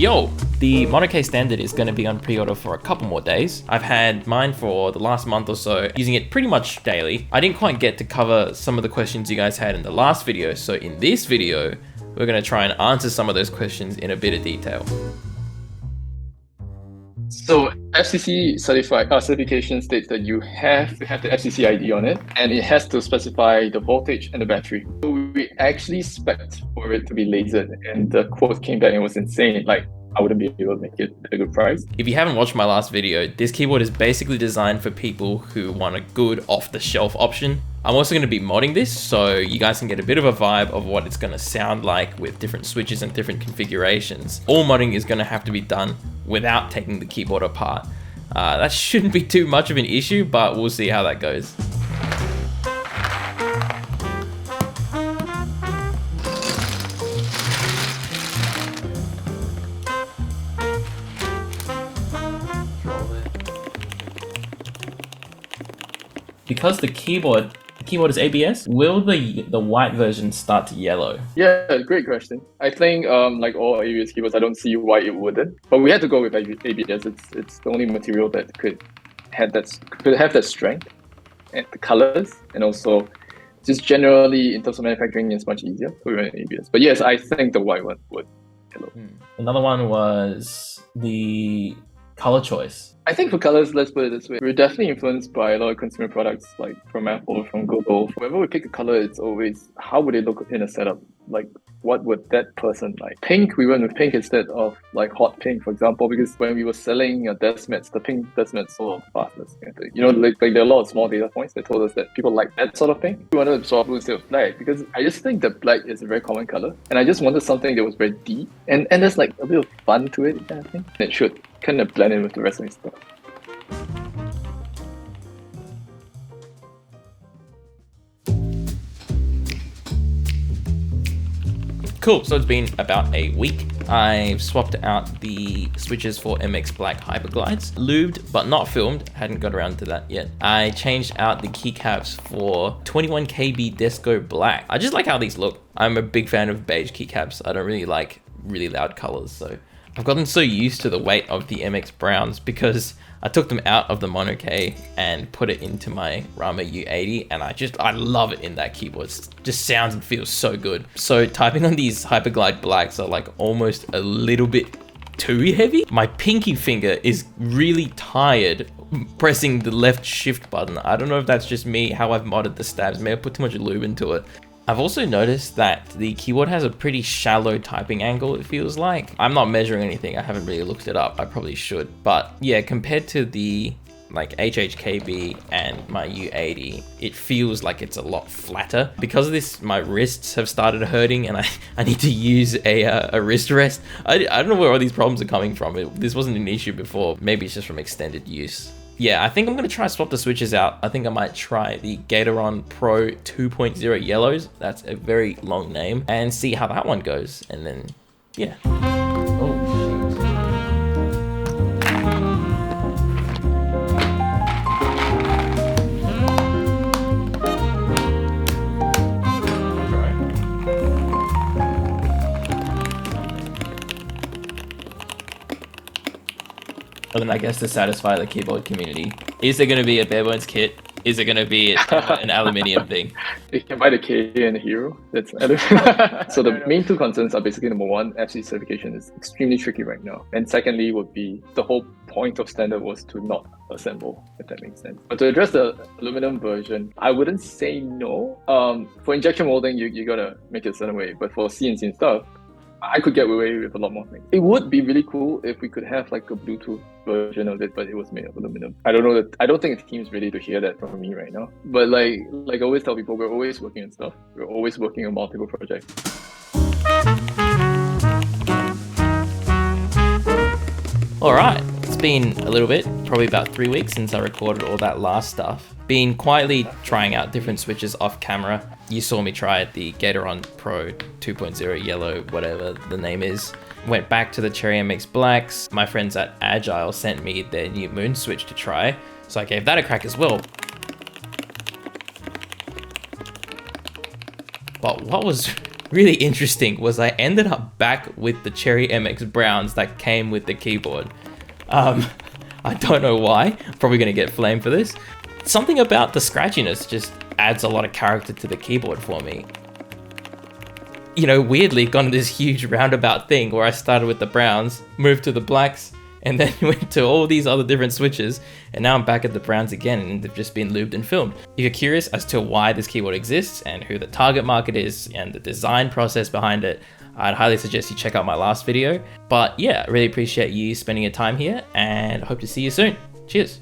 Yo, the Monokei Standard is going to be on pre-order for a couple more days. I've had mine for the last month or so, using it pretty much daily. I didn't quite get to cover some of the questions you guys had in the last video, so in this video, we're going to try and answer some of those questions in a bit of detail. So FCC certification states that you have to have the FCC ID on it, and it has to specify the voltage and the battery. So we actually spec'd for it to be lasered, and the quote came back and it was insane. Like, I wouldn't be able to make it at a good price. If you haven't watched my last video, this keyboard is basically designed for people who want a good off-the-shelf option. I'm also going to be modding this so you guys can get a bit of a vibe of what it's going to sound like with different switches and different configurations. All modding is going to have to be done without taking the keyboard apart. That shouldn't be too much of an issue, but we'll see how that goes. Because the keyboard is ABS, will the white version start to yellow? Yeah, great question. I think like all ABS keyboards, I don't see why it wouldn't. But we had to go with ABS. It's the only material that could have that strength and the colors, and also just generally in terms of manufacturing, it's much easier. So we went with ABS. But yes, I think the white one would yellow. Another one was the color choice. I think for colors, let's put it this way, we're definitely influenced by a lot of consumer products, like from Apple, from Google. Whenever we pick a color, it's always, how would it look in a setup? Like, what would that person like? Pink, we went with pink instead of like hot pink, for example, because when we were selling desk mats, the pink desk mats sold fastest. You know, like there are a lot of small data points that told us that people like that sort of pink. We wanted to absorb blue instead of black, because I just think that black is a very common color, and I just wanted something that was very deep, and there's like a bit of fun to it, kind of thing. It should kind of blend in with the rest of the stuff. Cool, so it's been about a week. I've swapped out the switches for MX Black Hyperglides. Lubed, but not filmed. Hadn't got around to that yet. I changed out the keycaps for 21 KB Desco Black. I just like how these look. I'm a big fan of beige keycaps. I don't really like really loud colors, so I've gotten so used to the weight of the MX Browns because I took them out of the Monokei and put it into my Rama U80, and I love it in that keyboard. It just sounds and feels so good. So typing on these Hyperglide Blacks are like almost a little bit too heavy. My pinky finger is really tired pressing the left shift button. I don't know if that's just me, how I've modded the stabs. Maybe I put too much lube into it. I've also noticed that the keyboard has a pretty shallow typing angle, it feels like. I'm not measuring anything, I haven't really looked it up, I probably should. But yeah, compared to the like HHKB and my U80, it feels like it's a lot flatter. Because of this, my wrists have started hurting and I need to use a wrist rest. I don't know where all these problems are coming from. This wasn't an issue before, maybe it's just from extended use. Yeah, I think I'm going to try to swap the switches out. I think I might try the Gateron Pro 2.0 Yellows. That's a very long name. And see how that one goes. And then, yeah. Oh, And then I guess to satisfy the keyboard community, is there going to be a barebones kit? Is it going to be an aluminium thing? You can buy the K and the Hero. That's so the main two concerns are basically, number one, FCC certification is extremely tricky right now. And secondly would be the whole point of standard was to not assemble, if that makes sense. But to address the aluminum version, I wouldn't say no. For injection molding, you gotta make it a certain way. But for CNC and stuff, I could get away with a lot more things. It would be really cool if we could have like a Bluetooth version of it, but it was made of aluminum. I don't think the team's ready to hear that from me right now. But like I always tell people, we're always working on stuff. We're always working on multiple projects. All right, it's been a little bit, probably about 3 weeks since I recorded all that last stuff. Been quietly trying out different switches off camera. You saw me try the Gateron Pro 2.0 Yellow, whatever the name is. Went back to the Cherry MX Blacks. My friends at Agile sent me their new Moon switch to try, so I gave that a crack as well. But what was really interesting was I ended up back with the Cherry MX Browns that came with the keyboard. I don't know why. Probably going to get flamed for this. Something about the scratchiness just adds a lot of character to the keyboard for me. You know, weirdly gone this huge roundabout thing where I started with the browns, moved to the blacks, and then went to all these other different switches, and now I'm back at the browns again, and they've just been lubed and filmed. If you're curious as to why this keyboard exists and who the target market is and the design process behind it, I'd highly suggest you check out my last video. But yeah, I really appreciate you spending your time here, and I hope to see you soon. Cheers.